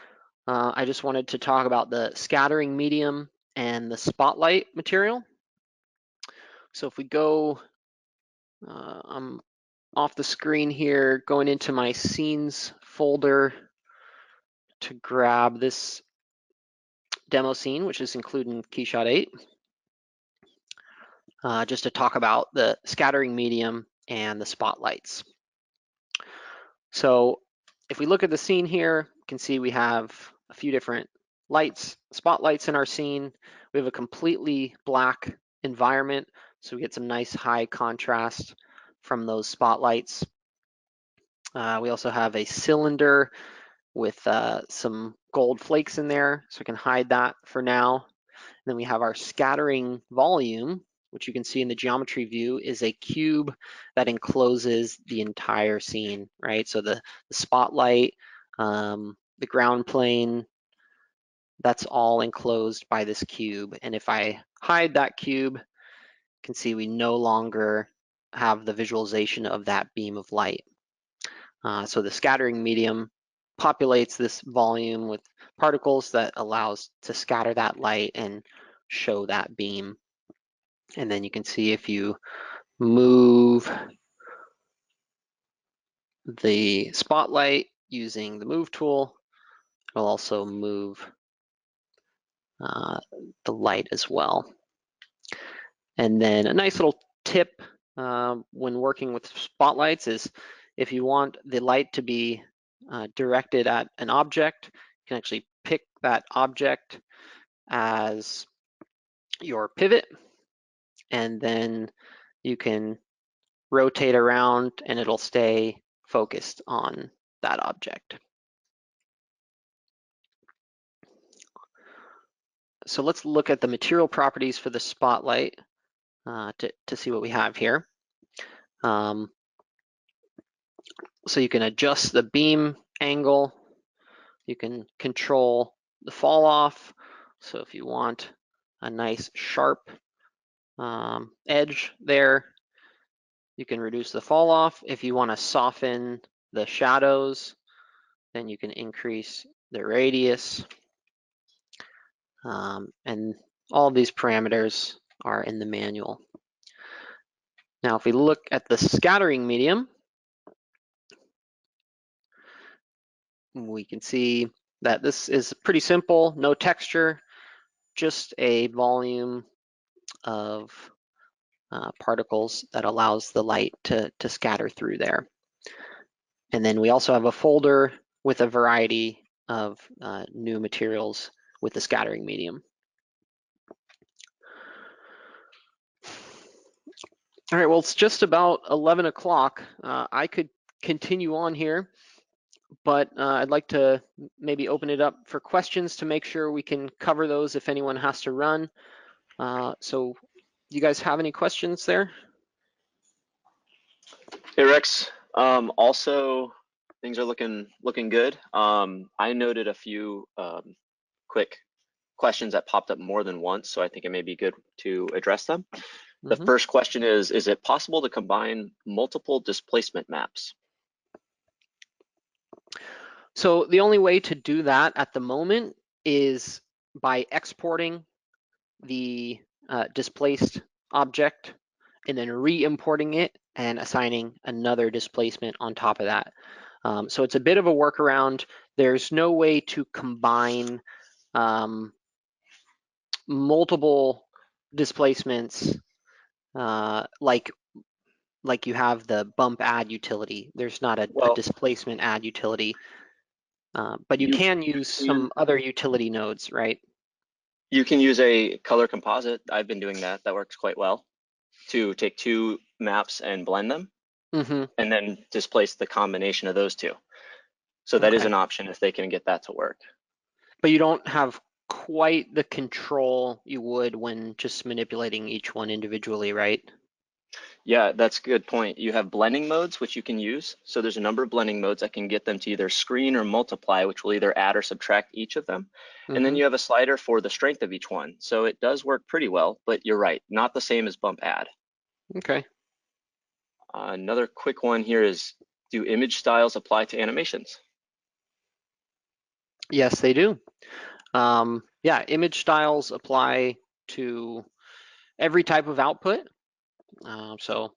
I just wanted to talk about the scattering medium and the spotlight material. So if we go, I'm off the screen here, going into my scenes folder to grab this demo scene, which is included in KeyShot 8, just to talk about the scattering medium and the spotlights. So if we look at the scene here, you can see we have a few different lights, spotlights in our scene. We have a completely black environment, so we get some nice high contrast from those spotlights. We also have a cylinder with some gold flakes in there, so we can hide that for now. And then we have our scattering volume, which you can see in the geometry view is a cube that encloses the entire scene, right? So the spotlight, the ground plane, that's all enclosed by this cube. And if I hide that cube, you can see we no longer have the visualization of that beam of light. So the scattering medium populates this volume with particles that allows to scatter that light and show that beam. And then you can see if you move the spotlight using the move tool, it'll also move the light as well. And then a nice little tip when working with spotlights is if you want the light to be directed at an object, you can actually pick that object as your pivot, and then you can rotate around and it'll stay focused on that object. So let's look at the material properties for the spotlight to see what we have here. So you can adjust the beam angle. You can control the fall off. So if you want a nice sharp edge there, you can reduce the fall off. If you want to soften the shadows, then you can increase the radius. And all of these parameters are in the manual. Now, if we look at the scattering medium, we can see that this is pretty simple, no texture, just a volume of particles that allows the light to scatter through there. And then we also have a folder with a variety of new materials with the scattering medium. All right, well, it's just about 11 o'clock. I could continue on here, but I'd like to maybe open it up for questions to make sure we can cover those if anyone has to run. So you guys have any questions there? Hey Rex, also things are looking good. I noted a few quick questions that popped up more than once, so I think it may be good to address them. The first question is it possible to combine multiple displacement maps? So the only way to do that at the moment is by exporting the displaced object and then re-importing it and assigning another displacement on top of that. So it's a bit of a workaround. There's no way to combine multiple displacements like you have the bump add utility. There's not a displacement add utility, but you can use some other utility nodes, right? You can use a color composite. I've been doing that. That works quite well, to take two maps and blend them, and then displace the combination of those two. So that is an option if they can get that to work. But you don't have quite the control you would when just manipulating each one individually, right? Yeah, that's a good point. You have blending modes, which you can use. So there's a number of blending modes that can get them to either screen or multiply, which will either add or subtract each of them. And then you have a slider for the strength of each one. So it does work pretty well, but you're right, not the same as bump add. Okay. Another quick one here is, do image styles apply to animations? Yes, they do. Yeah, image styles apply to every type of output. So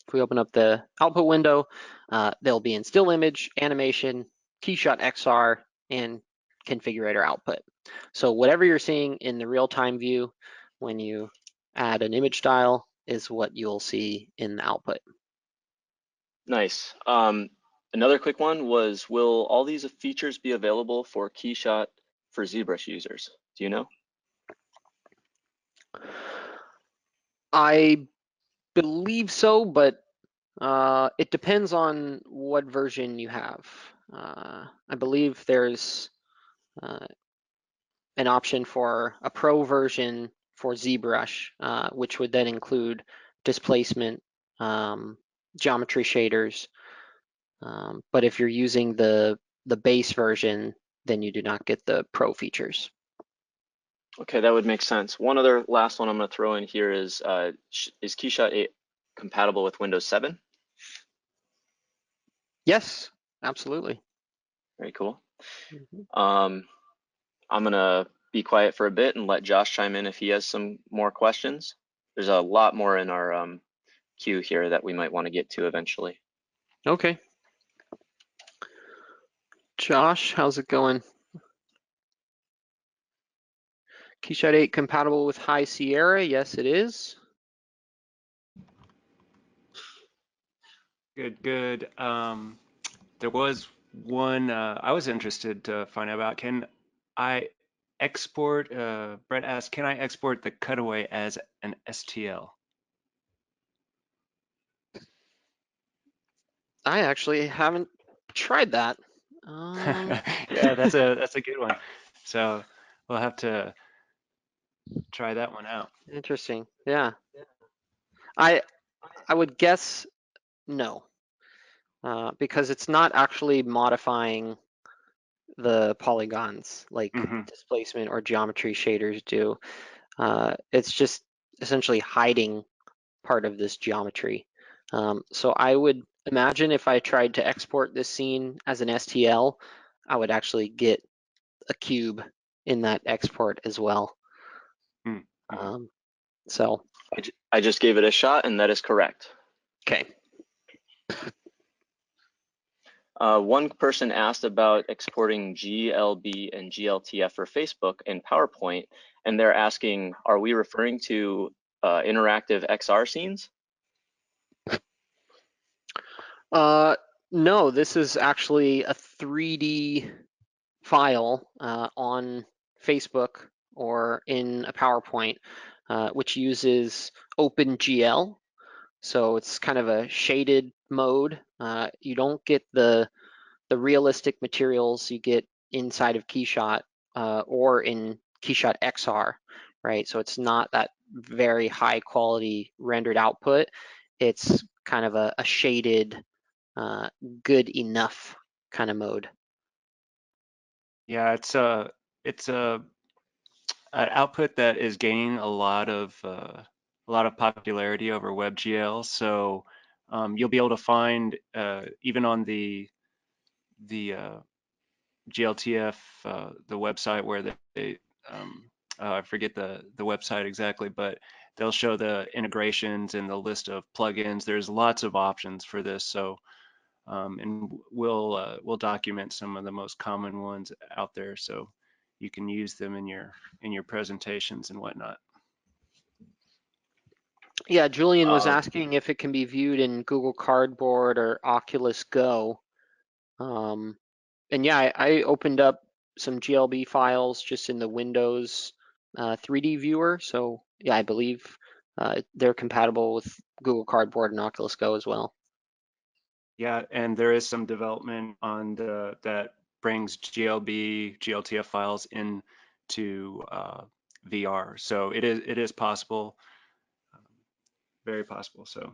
if we open up the output window, they'll be in still image, animation, KeyShot XR, and configurator output. So whatever you're seeing in the real-time view when you add an image style is what you'll see in the output. Nice. Another quick one was, will all these features be available for KeyShot for ZBrush users? Do you know? I believe so, but it depends on what version you have. I believe there's an option for a pro version for ZBrush, which would then include displacement, geometry shaders. But if you're using the base version, then you do not get the pro features. Okay, that would make sense. One other last one I'm going to throw in here is KeyShot 8 compatible with Windows 7? Yes, absolutely. Very cool. I'm going to be quiet for a bit and let Josh chime in if he has some more questions. there's a lot more in our queue here that we might want to get to eventually. Okay. Josh, how's it going? KeyShot 8 compatible with High Sierra? Yes, it is. Good, good. There was one I was interested to find out about. Can I export, Brett asked, can I export the Cutaway as an STL? I actually haven't tried that. Yeah, that's a good one. So we'll have to try that one out. Interesting. Yeah. I would guess no, because it's not actually modifying the polygons like Hmm. displacement or geometry shaders do. It's just essentially hiding part of this geometry. So I would imagine if I tried to export this scene as an STL, I would actually get a cube in that export as well. Mm-hmm. So, I just gave it a shot, and that is correct. okay. One person asked about exporting GLB and GLTF for Facebook and PowerPoint, and they're asking, are we referring to interactive XR scenes? No, this is actually a 3D file on Facebook or in a PowerPoint, which uses OpenGL. So it's kind of a shaded mode. You don't get the realistic materials you get inside of KeyShot or in KeyShot XR, right? So it's not that very high quality rendered output. It's kind of a shaded, good enough kind of mode. Yeah, it's a an output that is gaining a lot of popularity over WebGL. So you'll be able to find even on the GLTF the website where they I forget the website exactly, but they'll show the integrations and the list of plugins. There's lots of options for this. So and we'll document some of the most common ones out there, so you can use them in your presentations and whatnot. Yeah, Julian was asking if it can be viewed in Google Cardboard or Oculus Go. And yeah, I opened up some GLB files just in the Windows 3D viewer. So yeah, I believe they're compatible with Google Cardboard and Oculus Go as well. Yeah, and there is some development on that brings GLB, GLTF files into VR. So it is possible, very possible. So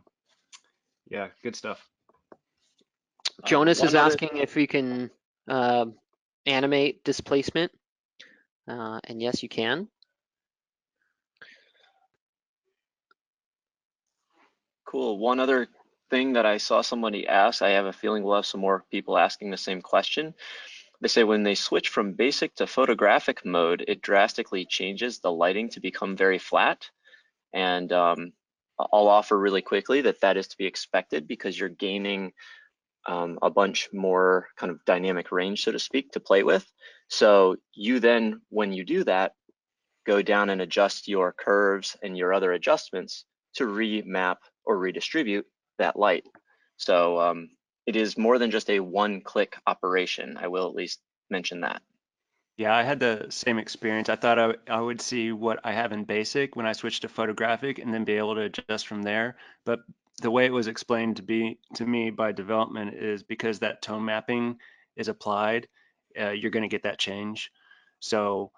yeah, good stuff. Jonas is One other asking if we can animate displacement. And yes, you can. Cool. One other thing that I saw somebody ask, I have a feeling we'll have some more people asking the same question. They say when they switch from basic to photographic mode, it drastically changes the lighting to become very flat. And I'll offer really quickly that that is to be expected because you're gaining a bunch more kind of dynamic range, so to speak, to play with. So you then, when you do that, go down and adjust your curves and your other adjustments to remap or redistribute that light. So it is more than just a one-click operation. I will at least mention that. Yeah, I had the same experience. I thought I would see what I have in basic when I switched to photographic and then be able to adjust from there. But the way it was explained to me by development is because that tone mapping is applied, you're going to get that change. So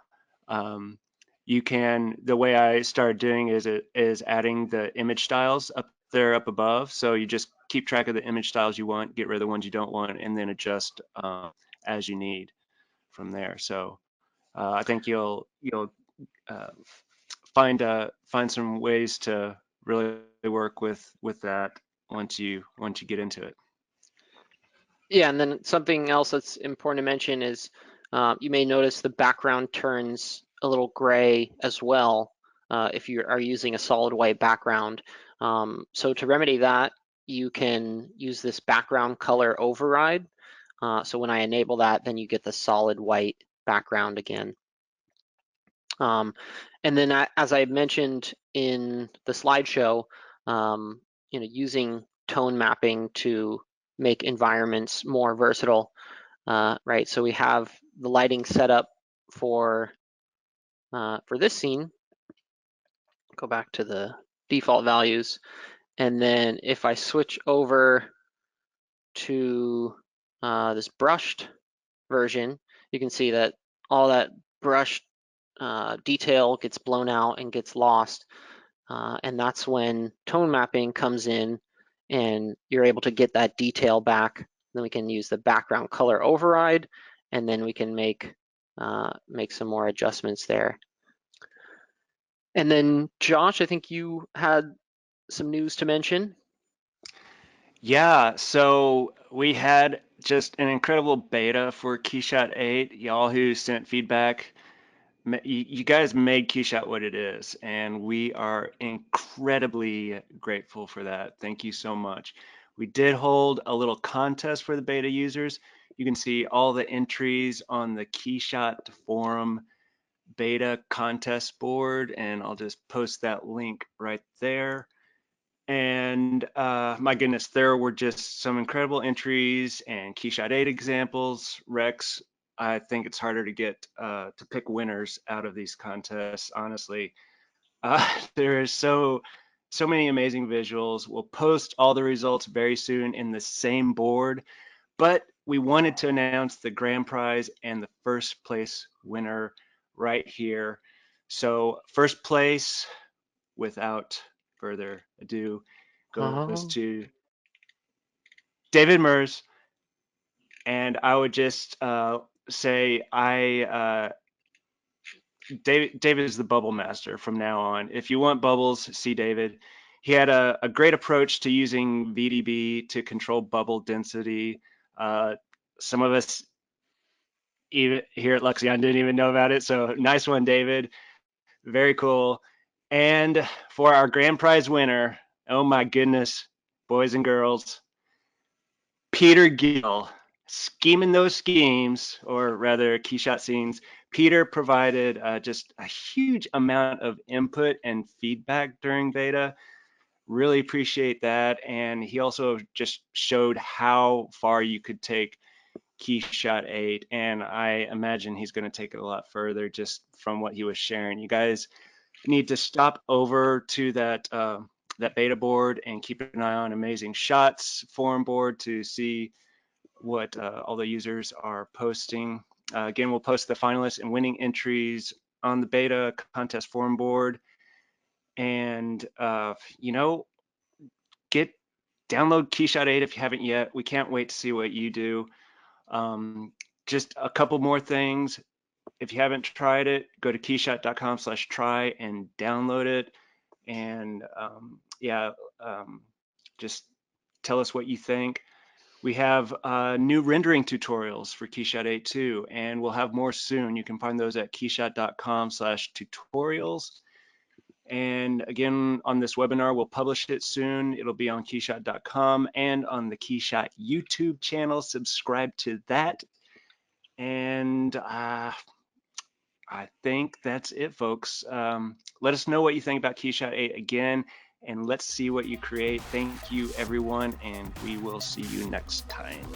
um, you can, the way I started doing is adding the image styles up there up above. So you just keep track of the image styles you want, get rid of the ones you don't want, and then adjust as you need from there. So I think you'll uh, find some ways to really work with that once you get into it. Yeah, and then something else that's important to mention is you may notice the background turns a little gray as well. if you are using a solid white background. So to remedy that, you can use this background color override. So when I enable that, then you get the solid white background again. And then as I mentioned in the slideshow, using tone mapping to make environments more versatile, right? So we have the lighting set up for this scene. Go back to the default values. And then if I switch over to this brushed version, you can see that all that brushed detail gets blown out and gets lost. And that's when tone mapping comes in and you're able to get that detail back. Then we can use the background color override, and then we can make some more adjustments there. And then Josh, I think you had some news to mention. Yeah, so we had just an incredible beta for KeyShot 8. Y'all who sent feedback, you guys made KeyShot what it is, and we are incredibly grateful for that. Thank you so much. We did hold a little contest for the beta users. You can see all the entries on the KeyShot forum beta contest board, and I'll just post that link right there. And my goodness, there were just some incredible entries and KeyShot 8 examples. Rex, I think it's harder to get to pick winners out of these contests, honestly. There is so many amazing visuals. We'll post all the results very soon in the same board, but we wanted to announce the grand prize and the first place winner right here. So first place, without further ado, goes to David Mers. And I would just say David is the bubble master from now on. If you want bubbles, see David. He had a great approach to using VDB to control bubble density. Some of us even here at Luxion didn't even know about it. So nice one, David. Very cool. And for our grand prize winner, oh my goodness, boys and girls, Peter Gill, scheming those schemes, or rather KeyShot scenes. Peter provided just a huge amount of input and feedback during beta. Really appreciate that. And he also just showed how far you could take KeyShot 8, and I imagine he's going to take it a lot further just from what he was sharing. You guys need to stop over to that that beta board and keep an eye on Amazing Shots forum board to see what all the users are posting. Again, we'll post the finalists and winning entries on the beta contest forum board. And, download KeyShot 8 if you haven't yet. We can't wait to see what you do. Just a couple more things. If you haven't tried it, go to keyshot.com/try and download it. And just tell us what you think. We have new rendering tutorials for KeyShot 8 too, and we'll have more soon. You can find those at keyshot.com/tutorials. And again, on this webinar, we'll publish it soon. It'll be on keyshot.com and on the KeyShot YouTube channel. Subscribe to that. And I think that's it, folks. Let us know what you think about KeyShot 8 again, and let's see what you create. Thank you, everyone, and we will see you next time.